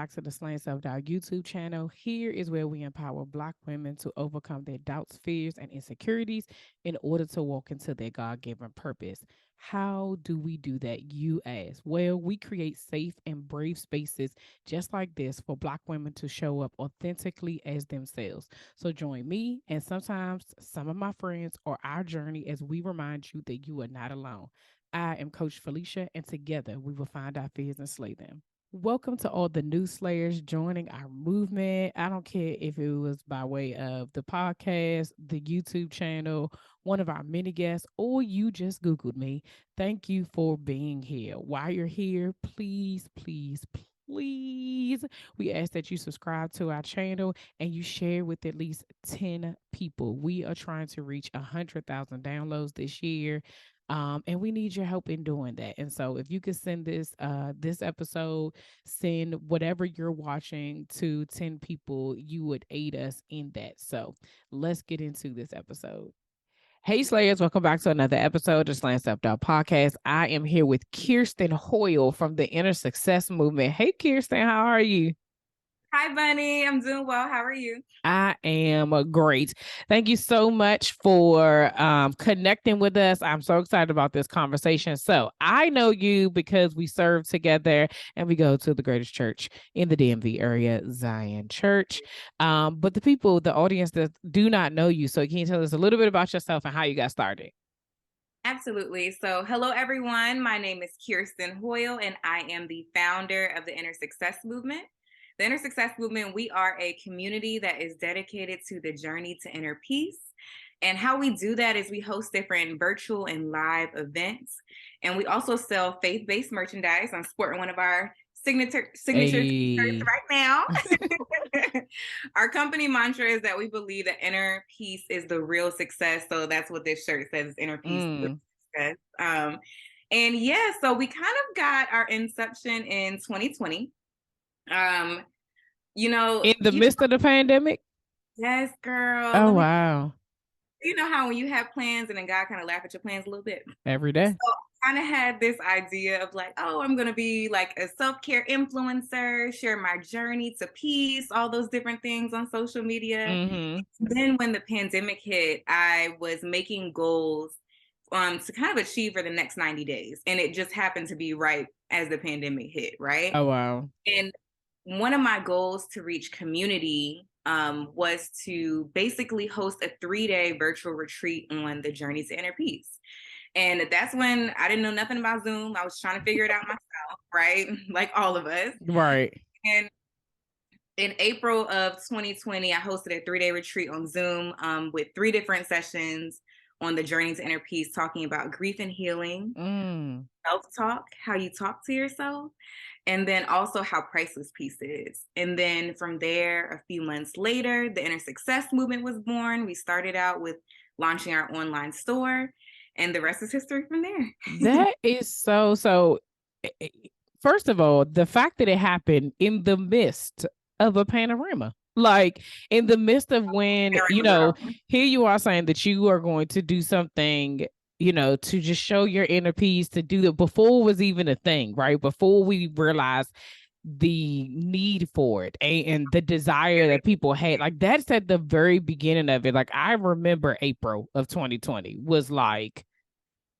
back to the Slant Self Doubt YouTube channel. Here is where we empower Black women to overcome their doubts, fears, and insecurities in order to walk into their God given purpose. How do we do that, you ask? Well, we create safe and brave spaces just like this for Black women to show up authentically as themselves. So join me and sometimes some of my friends or our journey as we remind you that you are not alone. I am Coach Felicia, and together we will find our fears and slay them. Welcome to all the new slayers joining our movement. I don't care if it was by way of the podcast, the YouTube channel, one of our many guests, or you just Googled me. Thank you for being here. While you're here, please, please, please, we ask that you subscribe to our channel and you share with at least 10 people. We are trying to reach 100,000 downloads this year. And we need your help in doing that. And so if you could send this episode, send whatever you're watching to 10 people, you would aid us in that. So let's get into this episode. Hey Slayers, welcome back to another episode of Slant Self Doubt Podcast. I am here with Keirsten Hoyle from the Inner Success Movement. Hey Keirsten, how are you? Hi, Bunny. I'm doing well. How are you? I am great. Thank you so much for connecting with us. I'm so excited about this conversation. So I know you because we serve together and we go to the greatest church in the DMV area, Zion Church. But the people, the audience that do not know you, so can you tell us a little bit about yourself and how you got started? Absolutely. So, hello, everyone. My name is Keirsten Hoyle, and I am the founder of the Inner Success Movement. The Inner Success Movement, we are a community that is dedicated to the journey to inner peace. And how we do that is we host different virtual and live events. And we also sell faith-based merchandise. I'm sporting one of our signature t-shirts Hey. right now. Our company mantra is that we believe that inner peace is the real success. So that's what this shirt says, inner peace, real success. And yeah, so we kind of got our inception in 2020. Um, you know, In the midst of the pandemic? yes, girl. Oh, wow. You know how when you have plans and then God kind of laugh at your plans a little bit. Every So day. I kind of had this idea of like, oh, I'm gonna be like a self-care influencer, share my journey to peace, all those different things on social media. Mm-hmm. Then when the pandemic hit, I was making goals to kind of achieve for the next 90 days. And it just happened to be right as the pandemic hit, right? Oh, wow. And one of my goals to reach community was to basically host a 3-day virtual retreat on the journey to inner peace. And that's when I didn't know nothing about Zoom. I was trying to figure it out myself, right? Like all of us. Right. And in April of 2020, I hosted a 3-day retreat on Zoom with 3 different sessions on the journey to inner peace, talking about grief and healing, Mm. self-talk, how you talk to yourself, and then also how priceless peace is. And then from there, a few months later, the Inner Success Movement was born. We started out with launching our online store, and the rest is history from there. That is so. First of all, the fact that it happened in the midst of a panorama, like in the midst of when, here you are saying that you are going to do something, to just show your inner peace, to do that before it was even a thing, right? Before we realized the need for it and the desire that people had, like that's at the very beginning of it. Like I remember April of 2020 was like,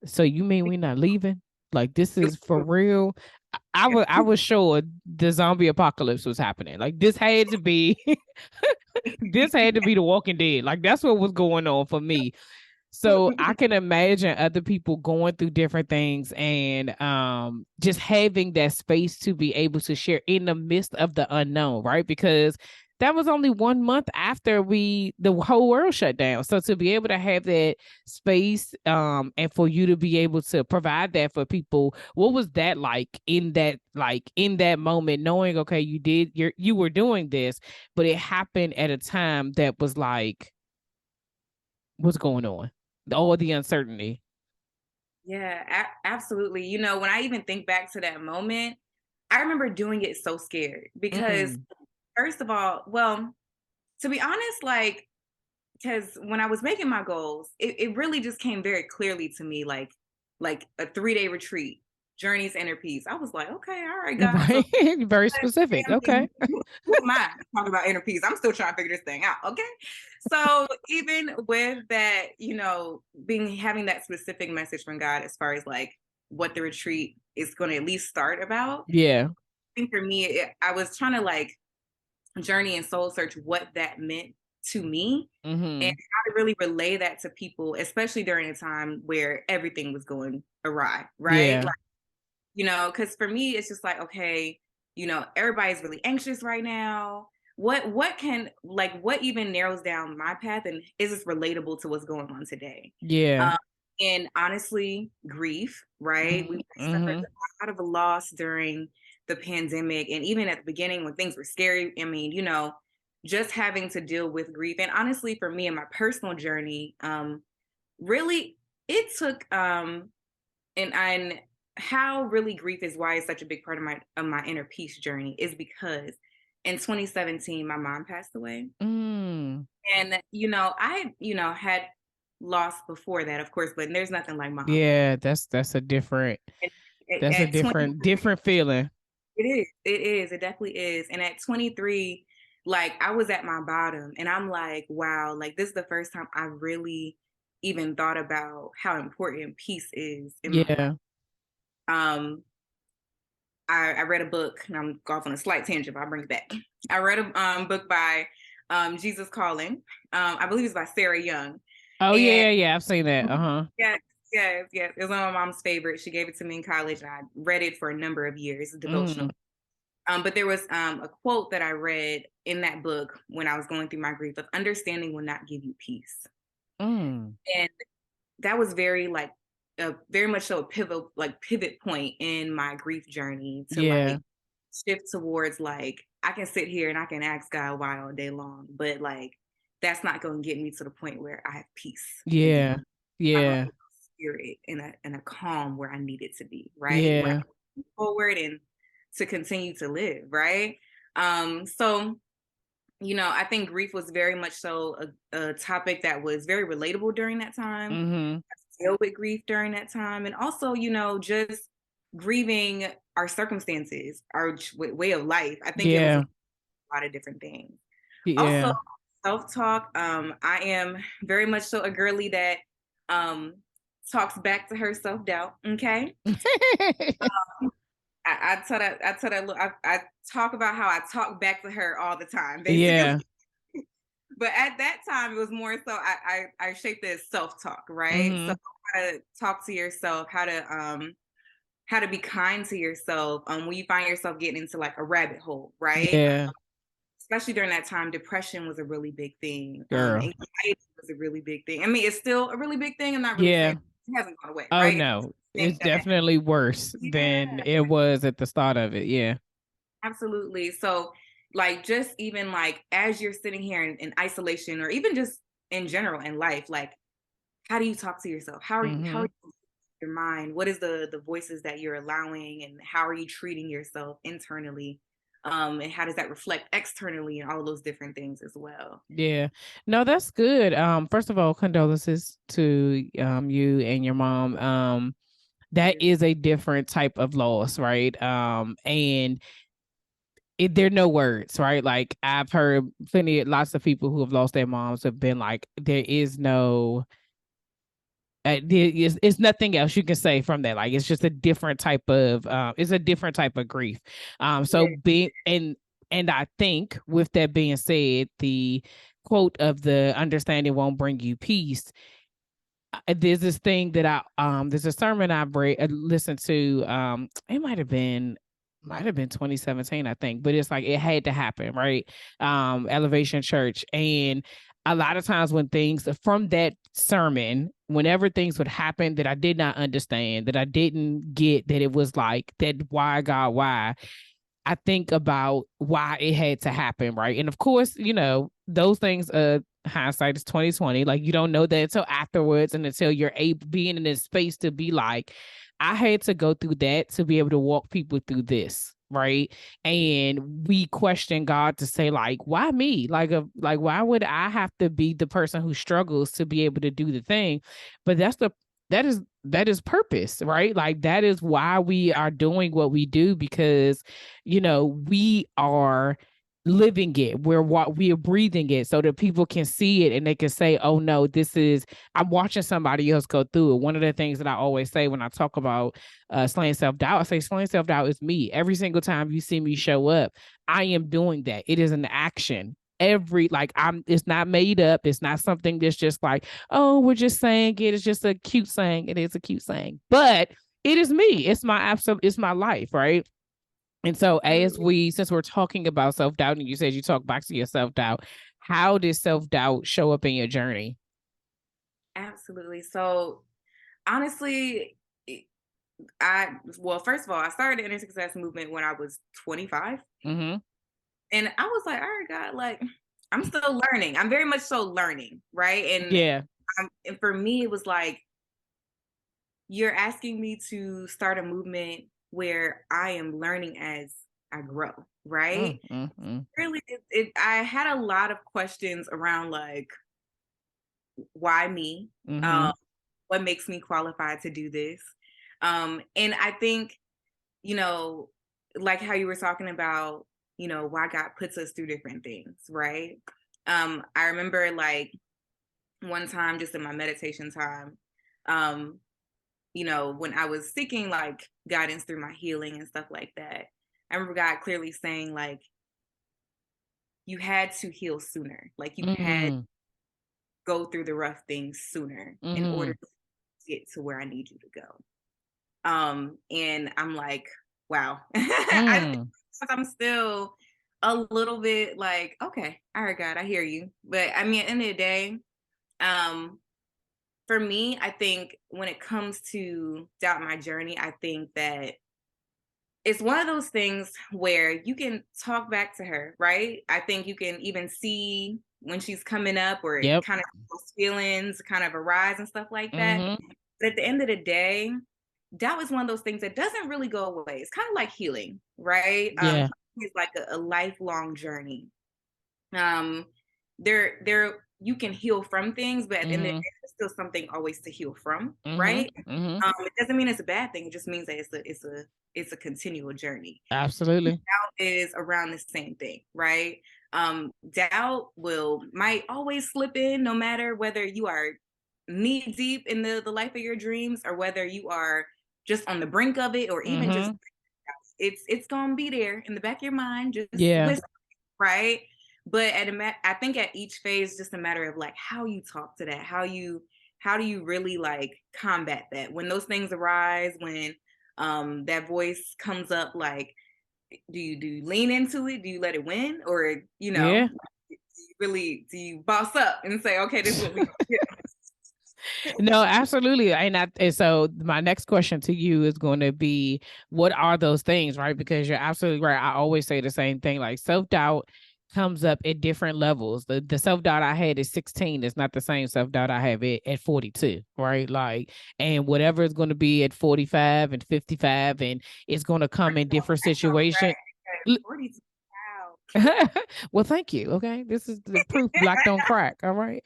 so you mean we're not leaving? Like this is for real? I was sure the zombie apocalypse was happening. Like this had to be this had to be the Walking Dead. Like that's what was going on for me. So I can imagine other people going through different things and just having that space to be able to share in the midst of the unknown, right? Because that was only 1 month after the whole world shut down. So to be able to have that space and for you to be able to provide that for people, what was that like in that moment, knowing okay, you were doing this, but it happened at a time that was like, what's going on? All the uncertainty. Yeah, absolutely. You know, when I even think back to that moment, I remember doing it so scared because, Mm. first of all, well, to be honest, like, because when I was making my goals, it really just came very clearly to me like a 3-day retreat. journey's inner peace. I was like, okay, all right, God. So Right. Very specific. Okay. who am I talking about inner peace? I'm still trying to figure this thing out. Okay. So even with that, having that specific message from God as far as like what the retreat is going to at least start about. Yeah. I think for me, I was trying to like journey and soul search what that meant to me and Mm-hmm. how to really relay that to people, especially during a time where everything was going awry, right? Yeah. Because for me, it's just like, okay, everybody's really anxious right now. What even narrows down my path and is this relatable to what's going on today? Yeah. Um, and honestly, grief, right? We suffered Mm-hmm. a lot of loss during the pandemic, and even at the beginning when things were scary. I mean, just having to deal with grief, and honestly, for me in my personal journey, really, it took and how really grief is why it's such a big part of my inner peace journey is because in 2017 my mom passed away. Mm. And I had lost before that, of course, but there's nothing like mom. Yeah, that's a different And that's a at 20, different feeling. it definitely is. And at 23, like I was at my bottom and I'm like, wow, like this is the first time I really even thought about how important peace is in my life. Yeah. um I read a book, and I'm off on a slight tangent, but I'll bring it back. I read a book by Jesus Calling. I believe it's by Sarah Young. Oh And yeah, yeah, I've seen that. Uh-huh. yes, yes, yes. It was one of my mom's favorites. She gave it to me in college, and I read it for a number of years, a devotional. Mm. But there was a quote that I read in that book when I was going through my grief of understanding will not give you peace. Mm. And that was very much so a pivot point in my grief journey to Yeah. like shift towards like I can sit here and I can ask God why all day long, but like that's not going to get me to the point where I have peace again. Yeah. I don't Yeah. have spirit in a calm where I need it to be, right? Where I Yeah. can move forward and to continue to live, right? So I think grief was very much so a topic that was very relatable during that time. Mm-hmm. Deal with grief during that time, and also, just grieving our circumstances, our way of life. I think it was a Yeah. lot of different things. Also, Yeah. self-talk. I am very much so a girly that um talks back to her self-doubt. Okay. I talk about how I talk back to her all the time, basically. Yeah. But at that time, it was more so I shaped it as self-talk, right? So Mm-hmm. how to talk to yourself, how to be kind to yourself when you find yourself getting into like a rabbit hole, right? Yeah. Especially during that time, depression was a really big thing. Girl. Anxiety was a really big thing. I mean, it's still a really big thing. I'm not really saying Yeah. it hasn't gone away, Oh right? no. Things It's that happen. definitely worse than Yeah, it was at the start of it. Yeah. absolutely. So, like, just even like as you're sitting here in isolation, or even just in general in life, like, how do you talk to yourself? How Mm-hmm. are you your mind? What is the voices that you're allowing, and how are you treating yourself internally? And how does that reflect externally, and all those different things as well? Yeah. No, that's good. First of all, condolences to you and your mom. That Yeah. is a different type of loss, right? And there are no words, right? Like I've heard lots of people who have lost their moms have been like, there is no, it's nothing else you can say from that. Like it's just a different type of, it's a different type of grief. So Yeah. being and I think with that being said, the quote of the understanding won't bring you peace. There's this thing that there's a sermon I listened to. It might have been 2017, I think, but it's like it had to happen, right? Elevation Church. And a lot of times when things from that sermon, whenever things would happen that I did not understand, that I didn't get, that it was like that, why God, why? I think about why it had to happen, right? And of course, those things, hindsight is 2020. Like you don't know that until afterwards and until you're able being in this space to be like, I had to go through that to be able to walk people through this. Right. And we question God to say, like, why me? Like, why would I have to be the person who struggles to be able to do the thing? But that's that is purpose, right? Like that is why we are doing what we do, because we are living it. We are breathing it so that people can see it and they can say, oh no, I'm watching somebody else go through it. One of the things that I always say when I talk about slaying self-doubt, I say slaying self-doubt is me. Every single time you see me show up, I am doing that. It is an action. It's not made up. It's not something that's just like, oh, we're just saying it. It's just a cute saying. It is a cute saying, but it is me. It's my life, right? And so since we're talking about self-doubt, and you said you talk back to your self-doubt, how did self-doubt show up in your journey? Absolutely. So honestly, first of all, I started the inner success movement when I was 25. Mm-hmm. And I was like, all right, God, like, I'm still learning. I'm very much so learning, right? Yeah. And for me, it was like, you're asking me to start a movement where I am learning as I grow, right? Mm-hmm. Really, I had a lot of questions around like, why me? Mm-hmm. What makes me qualified to do this? And I think, you know, like how you were talking about, why God puts us through different things, right? I remember like one time just in my meditation time, um, when I was seeking like guidance through my healing and stuff like that, I remember God clearly saying, like, you had to heal sooner. Like you had to Mm-hmm. go through the rough things sooner in order to get to where I need you to go. And I'm like, wow. I think Mm-hmm. I'm still a little bit like, okay, all right, God, I hear you. But I mean, at the end of the day, um, for me, I think when it comes to doubt my journey, I think that it's one of those things where you can talk back to her, right? I think you can even see when she's coming up or Yep. kind of those feelings kind of arise and stuff like that. Mm-hmm. But at the end of the day, doubt is one of those things that doesn't really go away. It's kind of like healing, right? Yeah. It's like a lifelong journey. Um, there you can heal from things, but at the end of the day, Mm-hmm. there's still something always to heal from, Mm-hmm. right? Mm-hmm. It doesn't mean it's a bad thing. It just means that it's a continual journey. Absolutely. Doubt is around the same thing, right? Doubt might always slip in, no matter whether you are knee deep in the life of your dreams or whether you are just on the brink of it, or even just Mm-hmm. it's gonna be there in the back of your mind, just Yeah. whisper, right? But I think at each phase, just a matter of like how you talk to that, how do you really like combat that when those things arise, when that voice comes up, like, do you lean into it? Do you let it win? Or, Yeah. do you boss up and say, okay, this is what we do? No, absolutely. And so my next question to you is going to be, what are those things, right? Because you're absolutely right. I always say the same thing. Like self-doubt comes up at different levels. The self-doubt I had at 16 is not the same self-doubt I have at 42, right? Like, and whatever is going to be at 45 and 55, and it's going to come in different situations. Right. 42. Wow. Well, thank you. Okay. This is the proof black don't crack. All right.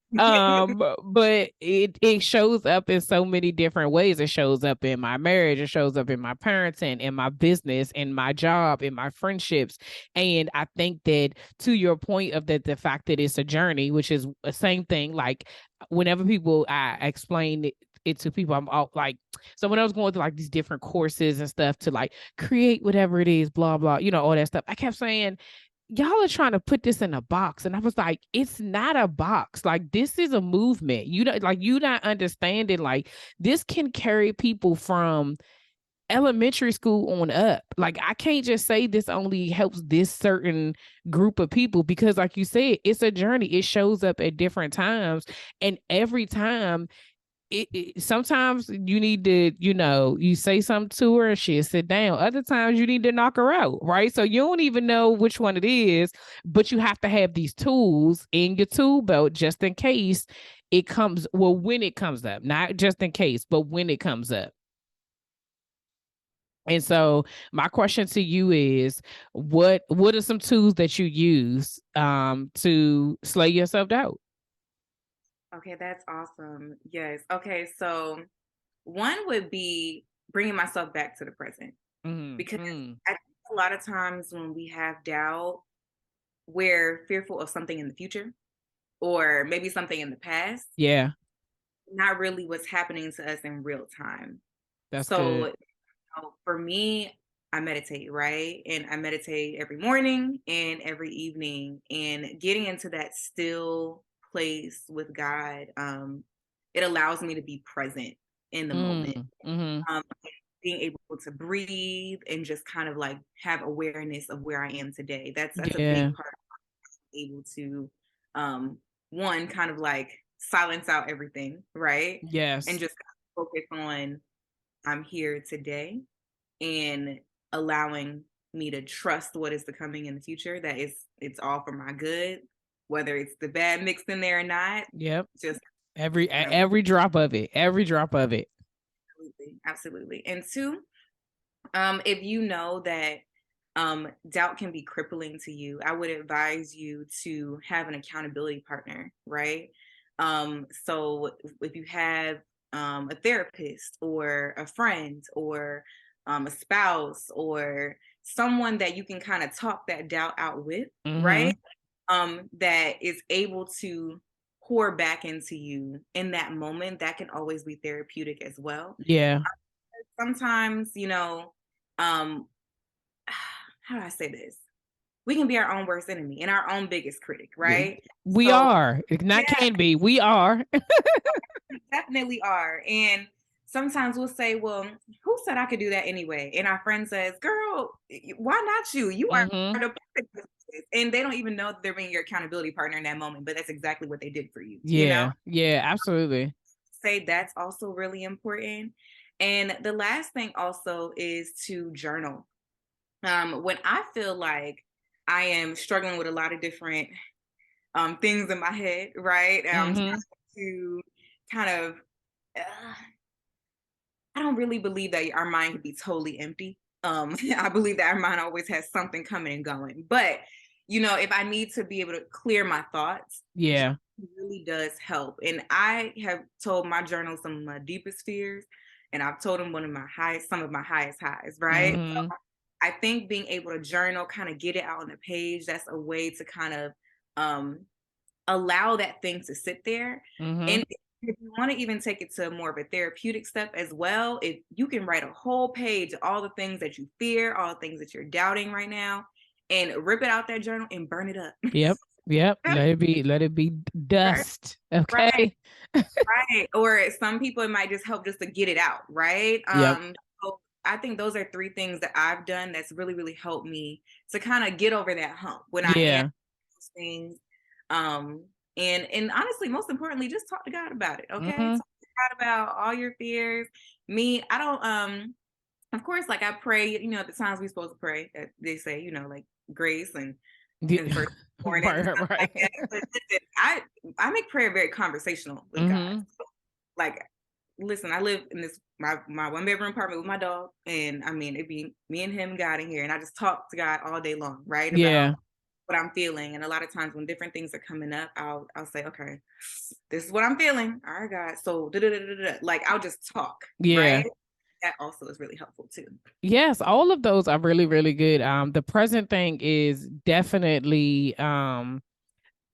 But it shows up in so many different ways. It shows up in my marriage, it shows up in my parenting, in my business, in my job, in my friendships. And I think that, to your point of that, the fact that it's a journey, which is the same thing, like whenever I explain it to people, I'm all like, so when I was going through like these different courses and stuff to like create whatever it is, blah blah, all that stuff, I kept saying, y'all are trying to put this in a box. And I was like, it's not a box. Like, this is a movement. You not understanding, like, this can carry people from elementary school on up. Like, I can't just say this only helps this certain group of people, because like you said, it's a journey. It shows up at different times. And every time, sometimes you need to, you say something to her and she'll sit down. Other times you need to knock her out, right? So you don't even know which one it is, but you have to have these tools in your tool belt just in case when it comes up, not just in case, but when it comes up. And so my question to you is, what are some tools that you use to slay yourself out? Okay, that's awesome. Yes. Okay, so one would be bringing myself back to the present because Mm. I think a lot of times when we have doubt, we're fearful of something in the future or maybe something in the past, Yeah, not really what's happening to us in real time. that's So, good. for me, I meditate, right? And I meditate every morning and every evening, and getting into that still place with God, it allows me to be present in the moment. Mhm. Um, being able to breathe and just kind of like have awareness of where I am today. That's a big Yeah. part of being able to um one kind of like silence out everything, right? And Yes. just focus on I'm here today and allowing me to trust what is to coming in the future, that is it's all for my good, whether it's the bad mixed in there or not. Yep. Just I'm Every drop of it. Every drop of it. absolutely, absolutely. And two, if you know that doubt can be crippling to you, I would advise you to have an accountability partner, right? So if you have a therapist or a friend or a spouse or someone that you can kind of talk that doubt out with, right? Mhm. That is able to pour back into you in that moment, that can always be therapeutic as well. Yeah. Sometimes, um, how do I say this? We can be our own worst enemy and our own biggest critic, right? We So, are. Not yeah, can be. We are. we definitely are. And sometimes we'll say, well, who said I could do that anyway? And our friend says, girl, why not you? You are Mhm. the perfect for this. And they don't even know that they're being your accountability partner in that moment, but that's exactly what they did for you, you know? Yeah. Yeah, absolutely. Say that's also really important. And the last thing also is to journal. When I feel like I am struggling with a lot of different things in my head, right? I'm trying Mhm. to kind of, uh, I don't really believe that our mind can be totally empty. I believe that our mind always has something coming and going. But, if I need to be able to clear my thoughts, Yeah. really does help. And I have told my journal some of my deepest fears, and I've told them some of my highest highs, right? Mhm. I think being able to journal, kind of get it out on the page, that's a way to kind of um, allow that thing to sit there. Mhm. And if you want to even take it to more of a therapeutic step as well, if you can write a whole page of all the things that you fear, all the things that you're doubting right now, and rip it out that journal and burn it up. Yep. Yep. Let it be dust. Right. Okay. Right. Or some people, it might just help just to get it out. Right. Yep. So I think those are three things that I've done that's really, really helped me to kind of get over that hump when I am Yeah. those things. Um, and honestly, most importantly, just talk to God about it. Okay. Mhm. Talk to God about all your fears. Me, I don't of course, like I pray, the times we're supposed to pray, that they say, like grace and first morning and Right, stuff like right. that. But listen, I make prayer very conversational with God. Mhm. Like, listen, I live in this my one bedroom apartment with my dog, and I mean it'd be me and him, God in here, and I just talk to God all day long, right? About Yeah. what I'm feeling. And a lot of times when different things are coming up, I'll say, okay, this is what I'm feeling. All right, God. So like I'll just talk, Yeah. right? That also is really helpful too. Yes, all of those are really, really good. The present thing is definitely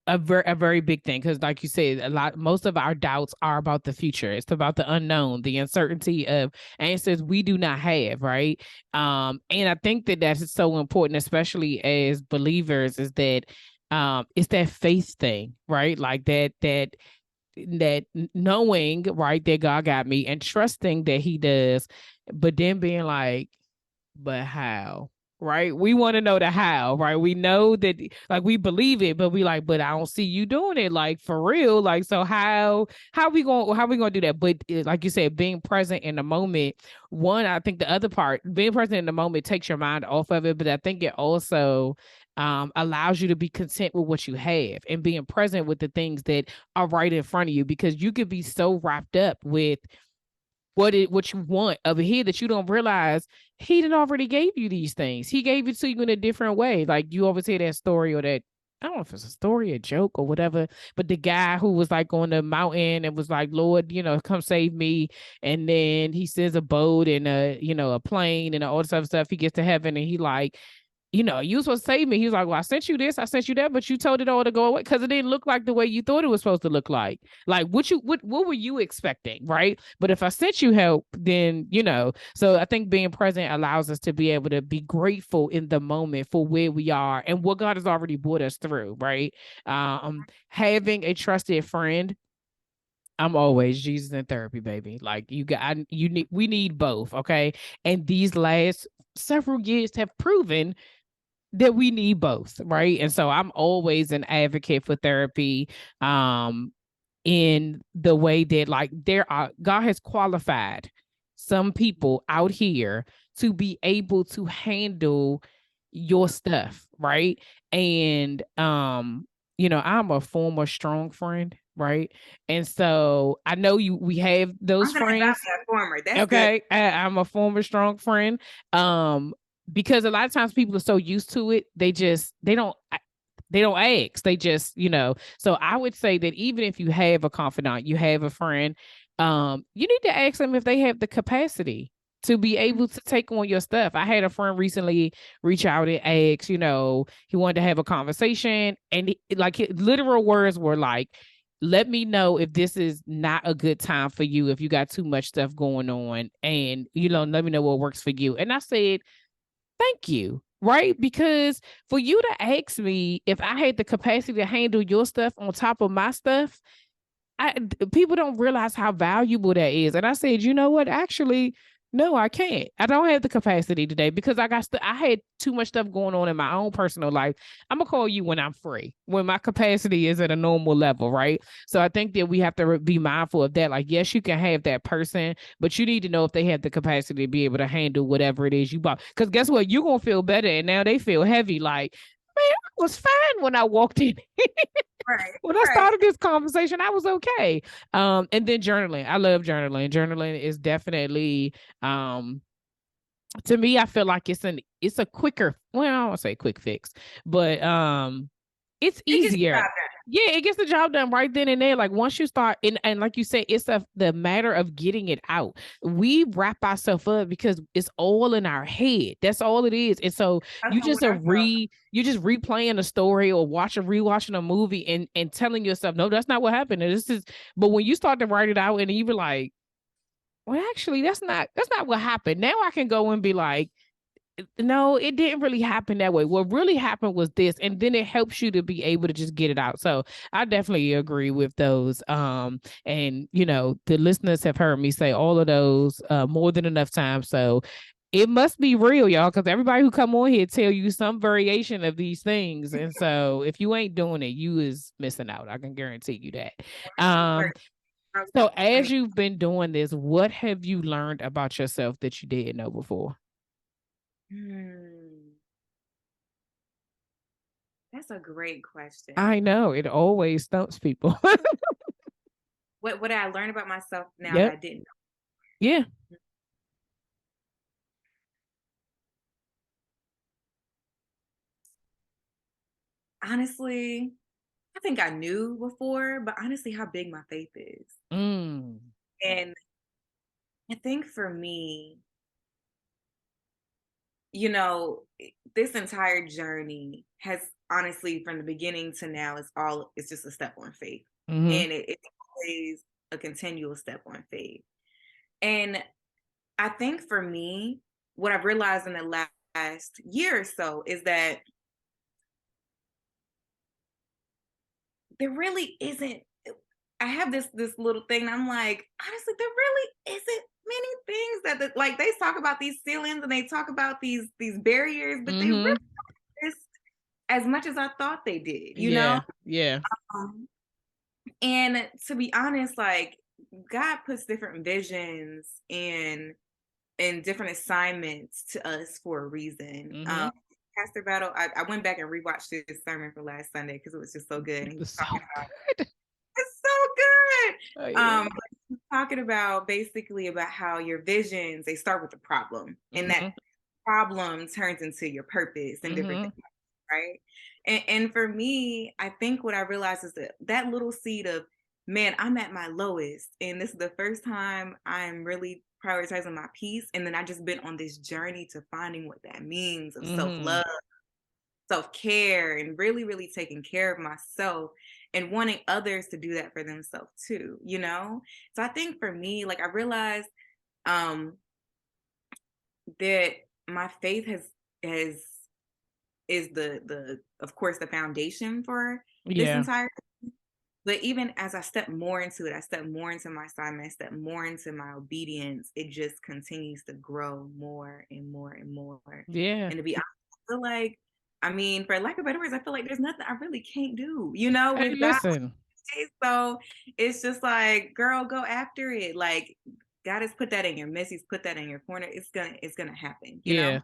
a very big thing because, like you said, most of our doubts are about the future. It's about the unknown, the uncertainty of answers we do not have, right? And I think that that's so important, especially as believers, is that it's that faith thing, right? Like that knowing, right, that God got me and trusting that He does, but then being like, but how? Right? We want to know the how, right? We know that, like, we believe it, but we like, but I don't see you doing it, like, for real. Like, so how we gonna do that? But like you said, being present in the moment. One, I think the other part, being present in the moment, takes your mind off of it, but I think it also allows you to be content with what you have and being present with the things that are right in front of you, because you could be so wrapped up with what you want over here that you don't realize he didn't already gave you these things. He gave it to you in a different way. Like you always hear that story or that I don't know if it's a story, a joke, or whatever. But the guy who was like on the mountain and was like, Lord, come save me. And then he sends a boat and a plane and all this other stuff. He gets to heaven and he like, you was supposed to save me. He was like, well, I sent you this, I sent you that, but you told it all to go away because it didn't look like the way you thought it was supposed to look like. Like, what were you expecting, right? But if I sent you help, then, So I think being present allows us to be able to be grateful in the moment for where we are and what God has already brought us through, right? Having a trusted friend. I'm always Jesus in therapy, baby. Like we need both, okay? And these last several years have proven that we need both, right? And so I'm always an advocate for therapy in the way that like God has qualified some people out here to be able to handle your stuff, right? And I'm a former strong friend, right? And so I know we have those I'm gonna adopt friends. that former. That's good. Okay, I'm a former strong friend. Because a lot of times people are so used to it, they don't ask. They just, So I would say that even if you have a confidant, you have a friend, you need to ask them if they have the capacity to be able to take on your stuff. I had a friend recently reach out and ask, he wanted to have a conversation, and his literal words were like, let me know if this is not a good time for you, if you got too much stuff going on, and let me know what works for you. And I said, thank you. Right? Because for you to ask me if I had the capacity to handle your stuff on top of my stuff, people don't realize how valuable that is. And I said, you know what? Actually, no, I can't. I don't have the capacity today because I had too much stuff going on in my own personal life. I'm gonna call you when I'm free, when my capacity is at a normal level, right? So I think that we have to be mindful of that. Like, yes, you can have that person, but you need to know if they have the capacity to be able to handle whatever it is you bought. Because guess what? You're gonna feel better, and now they feel heavy. Like, man, I was fine when I walked in. Right. When I started this conversation, I was okay. And then journaling. I love journaling. Journaling is definitely to me, I feel like it's a quicker, well, I don't want to say quick fix, but it's easier. Yeah, it gets the job done right then and there. Like once you start, and like you say, it's the matter of getting it out. We wrap ourselves up because it's all in our head. That's all it is. And so you just replaying a story or rewatching a movie and telling yourself, no, that's not what happened. This is, but when you start to write it out and you be like, well, actually, that's not what happened. Now I can go and be like, no, it didn't really happen that way. What really happened was this, and then it helps you to be able to just get it out. So I definitely agree with those. And the listeners have heard me say all of those more than enough times. So it must be real, y'all, because everybody who come on here tell you some variation of these things. And so if you ain't doing it, you is missing out. I can guarantee you that. So as you've been doing this, what have you learned about yourself that you didn't know before? That's a great question. I know. It always stumps people. What did I learn about myself now Yep. that I didn't know? Yeah. Honestly, I think I knew before, but honestly, how big my faith is. And I think for me, this entire journey has honestly, from the beginning to now, it's just a step on faith. And it's always a continual step on faith. And I think for me, what I've realized in the last year or so is that there really isn't. I have this little thing. And I'm like, honestly, there really isn't many things that like they talk about these ceilings and they talk about these barriers, but they really exist as much as I thought they did. You know? Yeah. And to be honest, like God puts different visions and different assignments to us for a reason. Pastor Battle, I went back and rewatched this sermon for last Sunday because it was just so good. And he was talking about it's so good. Oh, yeah. Talking about basically about how your visions, they start with a problem, and that problem turns into your purpose and different things, right? And for me, I think what I realized is that that little seed of, man, I'm at my lowest, and this is the first time I'm really prioritizing my peace. And then I just been on this journey to finding what that means of Mm-hmm. self-love, self-care, and really, really taking care of myself and wanting others to do that for themselves too, you know? So I think for me, like I realized um that my faith has is the of course the foundation for this Yeah. entire, but even as I step more into it, I step more into my assignment, I step more into my obedience, it just continues to grow more and more and more. Yeah. And to be honest, I feel like, I mean, for lack of better words, I feel like there's nothing I really can't do, you know, Hey, with God. listen. So it's just like, girl, go after it. Like God has put that in your midst. He's put that in your corner. It's gonna happen, you know? Yeah.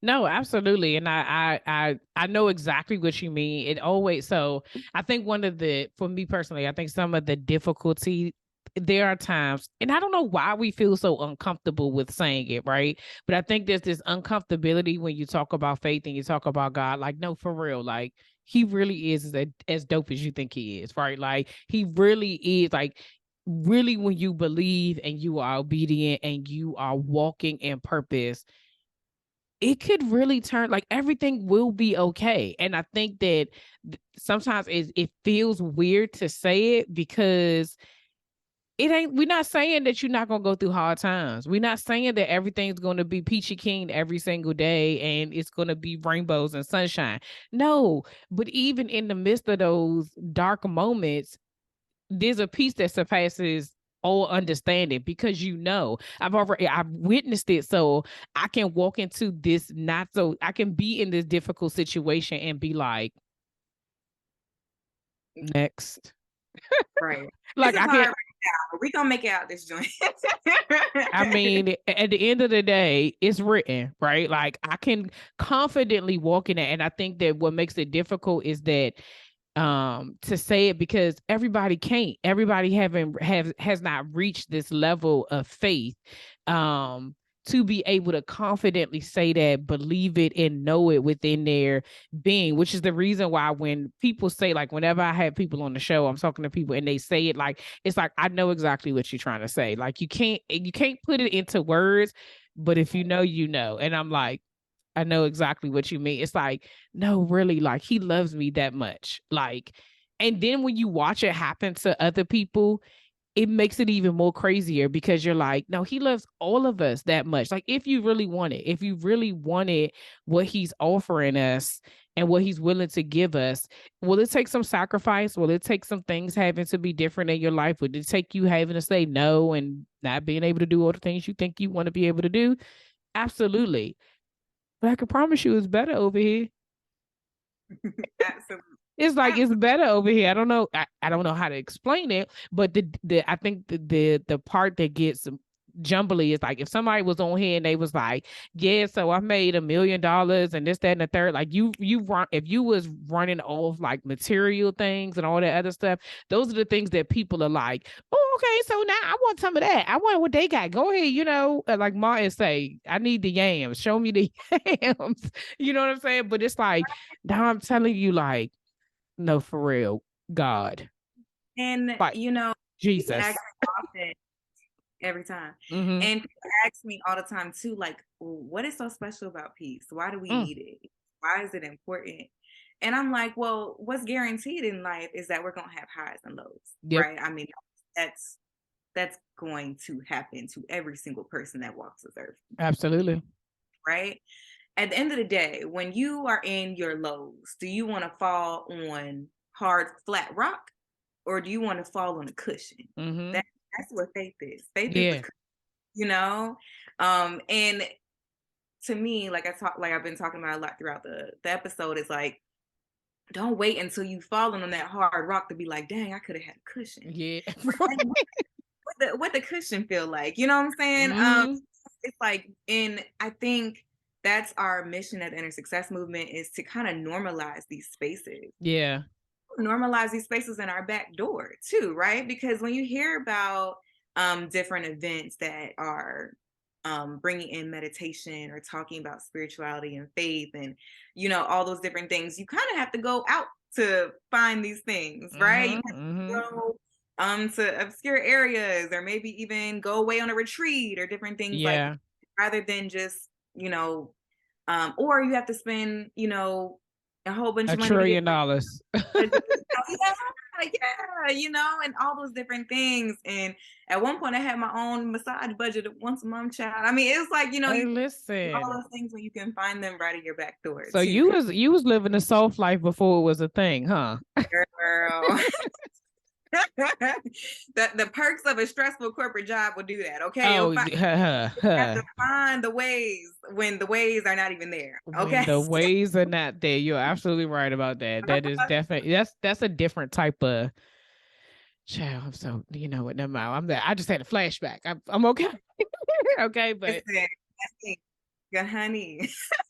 No, absolutely. And I know exactly what you mean. It always so I think one of the for me personally, I think some of the difficulty there are times, and I don't know why we feel so uncomfortable with saying it, right? But I think there's this uncomfortability when you talk about faith and you talk about God. Like, no, for real, like he really is as dope as you think he is, right? Like he really is like really when you believe and you are obedient and you are walking in purpose, it could really turn like everything will be okay. And I think that sometimes it feels weird to say it because it ain't, we're not saying that you're not going to go through hard times. We're not saying that everything's going to be peachy keen every single day and it's going to be rainbows and sunshine. No, but even in the midst of those dark moments, there's a peace that surpasses all understanding because I've witnessed it, so I can walk into this not so I can be in this difficult situation and be like next. Right. This Like is I hard can, right now, but we gonna make it out this joint. I mean, at the end of the day, it's written, right? Like I can confidently walk in it. And I think that what makes it difficult is that to say it because everybody haven't have has not reached this level of faith um to be able to confidently say that, believe it and know it within their being, which is the reason why when people say, like whenever I have people on the show, I'm talking to people and they say it, like it's like I know exactly what you're trying to say. Like you can't put it into words, but if you know, you know. And I'm like, I know exactly what you mean. It's like, no, really, like he loves me that much. Like, and then when you watch it happen to other people, it makes it even more crazier because you're like, no, he loves all of us that much. Like, if you really wanted what he's offering us and what he's willing to give us, will it take some sacrifice? Will it take some things having to be different in your life? Would it take you having to say no and not being able to do all the things you think you want to be able to do? Absolutely. But I can promise you it's better over here. Absolutely. It's like it's Absolutely. better over here. I don't know. I don't know how to explain it, but the I think the part that gets jumbly is like if somebody was on here and they was like, yeah, so I made $1 million and this, that, and the third. Like you run if you was running off like material things and all that other stuff, those are the things that people are like, oh, okay, so now I want some of that. I want what they got. Go ahead, like Martin say, I need the yams. Show me the yams. You know what I'm saying? But it's like, now I'm telling you, like, no, for real. God. And Like people ask Jesus. me often, every time. Mm-hmm. And people ask me all the time too, like, well, what is so special about peace? Why do we Mm. need it? Why is it important? And I'm like, well, what's guaranteed in life is that we're gonna have highs and lows, Yep. right? I mean, that's that's going to happen to every single person that walks this earth, Absolutely. right? At the end of the day, when you are in your lows, do you want to fall on hard, flat rock, or do you want to fall on a cushion? Mm-hmm. That's what faith is. Faith is the Yeah. cushion, you know. And to me, like I've been talking about a lot throughout the episode, is like, don't wait until you've fallen on that hard rock to be like, dang, I could have had a cushion. Yeah. What the cushion feel like, you know what I'm saying? Mm-hmm. It's like, and I think that's our mission at the Inner Success Movement, is to kind of normalize these spaces, Yeah. normalize these spaces in our back door too, right? Because when you hear about different events that are bringing in meditation or talking about spirituality and faith and, you know, all those different things, you kind of have to go out to find these things, right? You have to go to obscure areas or maybe even go away on a retreat or different things like Yeah. rather than just, you know, or you have to spend, you know, a whole bunch $1 of money to get trillion. yeah, you know, and all those different things. And at one point I had my own massage budget once a month, child. I mean, it's like, you know, Hey, you all listen. those things when you can find them right at your back door So too. you was living a soft life before it was a thing, huh? Girl. The perks of a stressful corporate job will do that. Okay. Oh, Have to find the ways when the ways are not even there. when Okay. the ways are not there, you're absolutely right about that. That is definitely that's a different type of child. I'm so you know what? Never mind. I'm there. I just had a flashback. I'm okay. Okay, but Listen, good honey.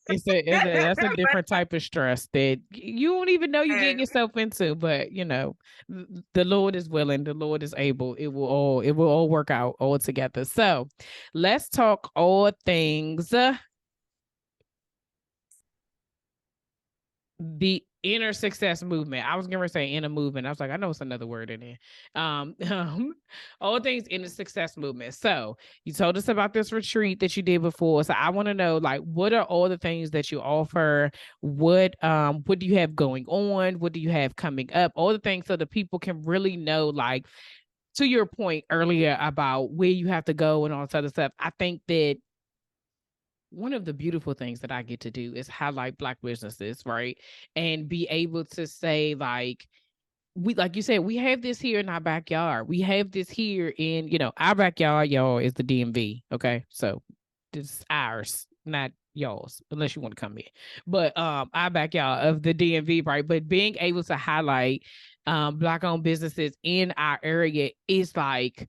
that's a different type of stress that you don't even know you're getting yourself into. But you know, the Lord is willing, the Lord is able. It will all work out all together. So, let's talk all things the inner success movement. I was gonna say inner movement. I was like, I know it's another word in there. All things inner success movement. So you told us about this retreat that you did before. So I want to know, like, what are all the things that you offer? What do you have going on? What do you have coming up? All the things so the people can really know, like, to your point earlier about where you have to go and all this other stuff. I think that one of the beautiful things that I get to do is highlight Black businesses, right? And be able to say, like, like you said, we have this here in our backyard. We have this here in, our backyard, y'all, is the DMV. Okay. So this is ours, not y'all's, unless you want to come in. But our backyard of the DMV, right? But being able to highlight Black owned businesses in our area is like,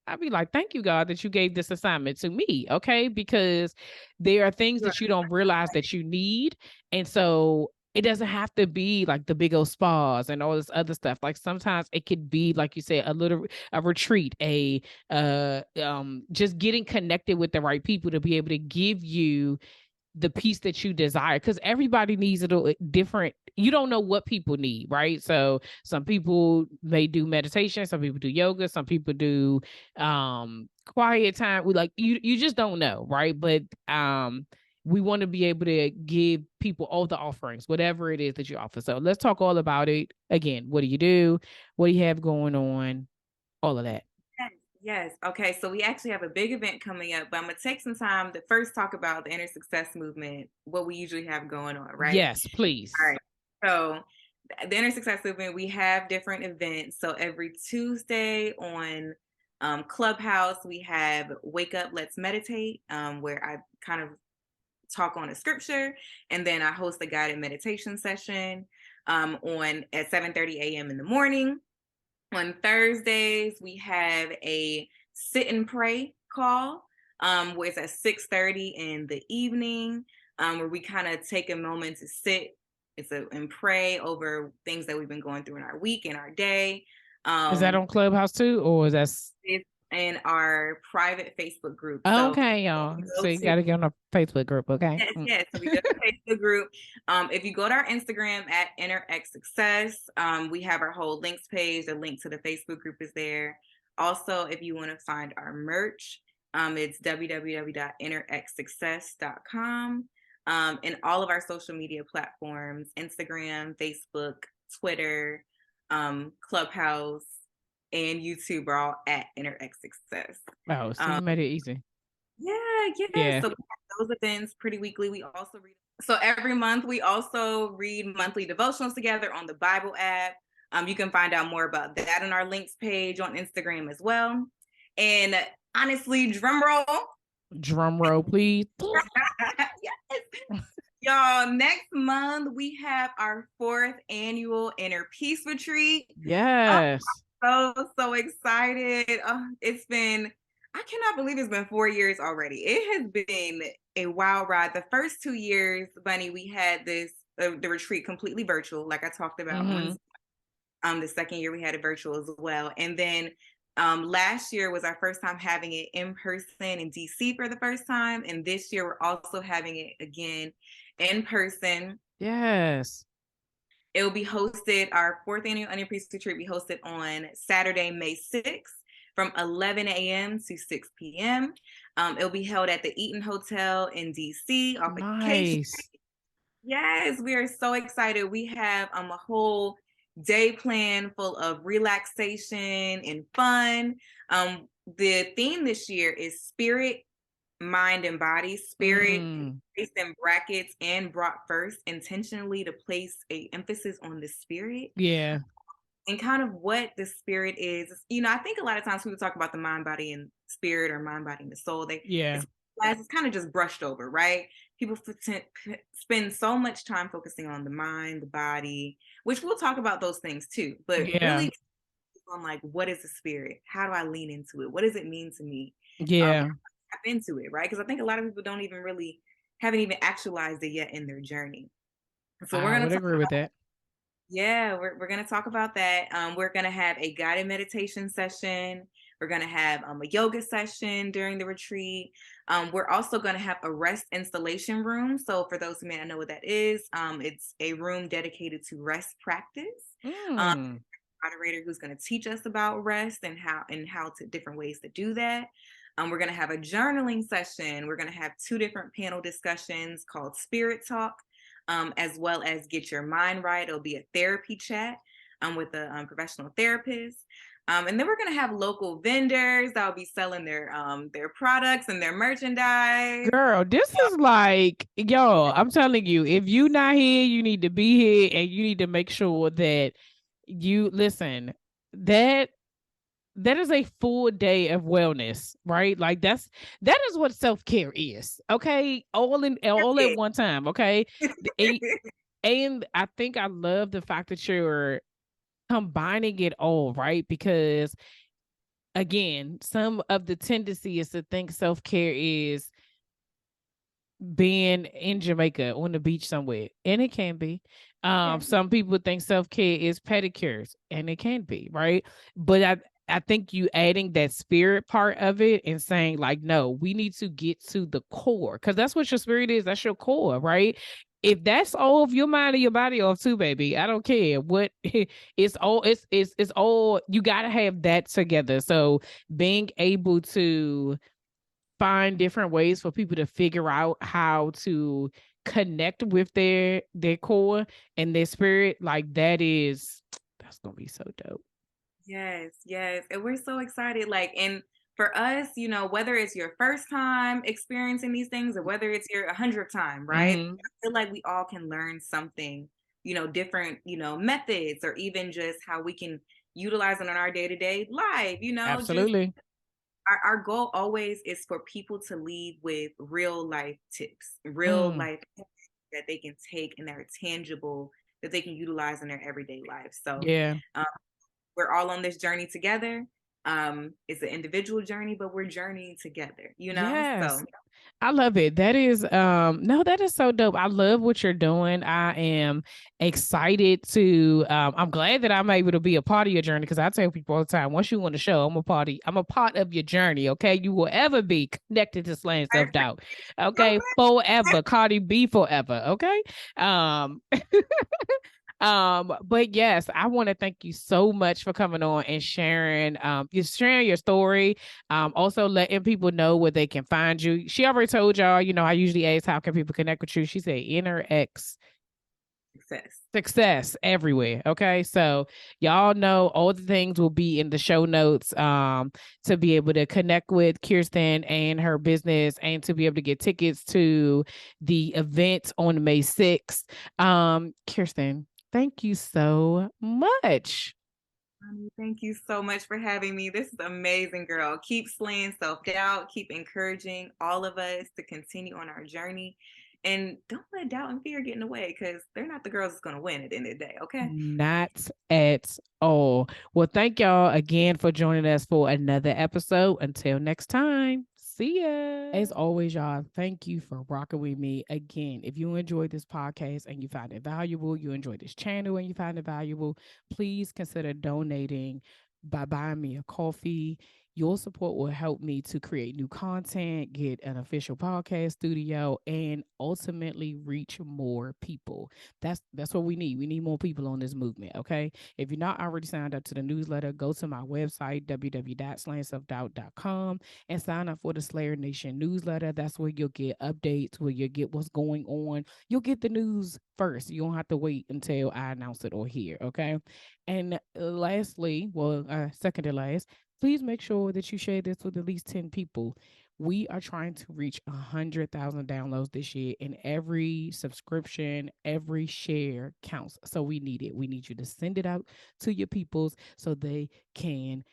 I'd be like, thank you, God, that you gave this assignment to me. Okay. Because there are things that you don't realize that you need. And so it doesn't have to be like the big old spas and all this other stuff. Like sometimes it could be, like you said, a retreat, just getting connected with the right people to be able to give you the peace that you desire, because everybody needs a different. You don't know what people need, right? So some people may do meditation, some people do yoga, some people do quiet time. We like you just don't know, right? But we want to be able to give people all the offerings, whatever it is that you offer. So let's talk all about it. Again, what do you do? What do you have going on? All of that. Yes. Okay. So we actually have a big event coming up, but I'm going to take some time to first talk about the inner success movement, what we usually have going on, right? Yes, please. All right. So the inner success movement, we have different events. So every Tuesday on Clubhouse, we have Wake Up, Let's Meditate, where I kind of talk on a scripture, and then I host a guided meditation session on at 7:30 a.m. in the morning. On Thursdays, we have a sit and pray call, where it's at 6:30 in the evening, where we kind of take a moment to sit and pray over things that we've been going through in our week and our day. Is that on Clubhouse too, or is that It's in our private Facebook group. Oh, So okay, y'all. So you got to get on a Facebook group, okay? yes. So we go to the Facebook group. If you go to our Instagram at InnerX Success, we have our whole links page. The link to the Facebook group is there. Also, if you want to find our merch, it's www.innerxsuccess.com. And all of our social media platforms, Instagram, Facebook, Twitter, Clubhouse, and YouTube are all at InnerX Success. Oh, so you made it easy. Yeah. So we have those events pretty weekly. We also read. So every month we also read monthly devotionals together on the Bible app. You can find out more about that on our links page on Instagram as well. And honestly, drum roll, please. Yes. Y'all, next month we have our 4th annual Inner Peace Retreat. Yes. So excited. It's been, I cannot believe it's been 4 years already. It has been a wild ride. The first 2 years, Bunny, we had the retreat completely virtual, like I talked about. The second year we had it virtual as well. And then Last year was our first time having it in person in DC for the first time, and this year we're also having it again in person. Yes. It will be hosted, our fourth annual Onion Priest Retreat will be hosted on Saturday, May 6th from 11 a.m. to 6 p.m. It'll be held at the Eaton Hotel in DC off of K. Nice. Yes, we are so excited. We have a whole day plan full of relaxation and fun. The theme this year is spirit, mind, and body. Spirit Mm, placed in brackets and brought first, intentionally to place a emphasis on the spirit yeah. and kind of what the spirit is. I think a lot of times people talk about the mind, body, and spirit, or mind, body, and the soul. Yeah. It's kind of just brushed over, right? People spend so much time focusing on the mind, the body, which we'll talk about those things too, but Yeah. really on like, what is the spirit? How do I lean into it? What does it mean to me? Yeah. Tap into it, right? Because I think a lot of people don't even really haven't even actualized it yet in their journey. So we're I gonna would talk. agree with that. Yeah, we're gonna talk about that. We're gonna have a guided meditation session. We're gonna have a yoga session during the retreat. We're also gonna have a rest installation room. So for those who may not know what that is, it's a room dedicated to rest practice. Um, Mm. Moderator who's gonna teach us about rest and how to different ways to do that. We're gonna have a journaling session. We're gonna have two different panel discussions called Spirit Talk, as well as Get Your Mind Right. It'll be a therapy chat with a professional therapist. And then we're gonna have local vendors that will be selling their products and their merchandise. Girl, this is like, yo, I'm telling you, if you not here, you need to be here and you need to make sure that you listen. That that is a full day of wellness, right? Like that is what self-care is. Okay? All at one time, okay? And, and I think I love the fact that you're combining it all, right? Because again, some of the tendency is to think self-care is being in Jamaica on the beach somewhere, and it can be. Yeah. Some people think self care is pedicures, and it can be, right? But I think you adding that spirit part of it and saying like, no, we need to get to the core because that's what your spirit is. That's your core, right? If that's all of your mind and your body off too, baby, I don't care what it's all. It's all you got to have that together. So being able to find different ways for people to figure out how to connect with their core and their spirit, like that's gonna be so dope. Yes, yes. And we're so excited. Like, and for us, whether it's your first time experiencing these things or whether it's your 100th time, right? Mm-hmm. I feel like we all can learn something, different, methods, or even just how we can utilize it in our day-to-day life, just Absolutely. our goal always is for people to leave with real life tips, real Mm, life that they can take and that are tangible, that they can utilize in their everyday life. So, yeah. um, we're all on this journey together. It's an individual journey, but we're journeying together. So Yes. I love it. That is no, that is so dope. I love what you're doing. I am excited to I'm glad that I'm able to be a part of your journey because I tell people all the time, once you on the show, I'm a part of your journey. Okay. You will ever be connected to slaying I self-doubt. appreciate so Okay. Forever. Cardi B forever. Okay. Um but yes, I want to thank you so much for coming on and sharing your story. Also letting people know where they can find you. She already told y'all, I usually ask how can people connect with you. She said inner X success. success everywhere. Okay. So y'all know all the things will be in the show notes to be able to connect with Keirsten and her business and to be able to get tickets to the event on May 6th. Keirsten, thank you so much. Thank you so much for having me. This is amazing, girl. Keep slaying self doubt. Keep encouraging all of us to continue on our journey. And don't let doubt and fear get in the way, because they're not the girls that's going to win at the end of the day. Okay. Not at all. Well, thank y'all again for joining us for another episode. Until next time, see ya. As always, y'all, thank you for rocking with me again. If you enjoyed this podcast and you find it valuable, you enjoyed this channel and you find it valuable, please consider donating by buying me a coffee. Your support will help me to create new content, get an official podcast studio, and ultimately reach more people. That's what we need. We need more people on this movement. Okay. If you're not already signed up to the newsletter, go to my website, www.slayingselfdoubt.com, and sign up for the Slayer Nation newsletter. That's where you'll get updates, where you'll get what's going on. You'll get the news first. You don't have to wait until I announce it or hear. Okay. And lastly, well, second to last, please make sure that you share this with at least 10 people. We are trying to reach 100,000 downloads this year, and every subscription, every share counts. So we need it. We need you to send it out to your peoples so they can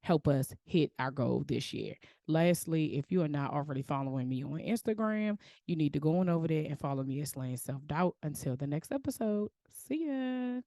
help us hit our goal this year. Lastly, if you are not already following me on Instagram, you need to go on over there and follow me at Slaying Self Doubt. Until the next episode, see ya.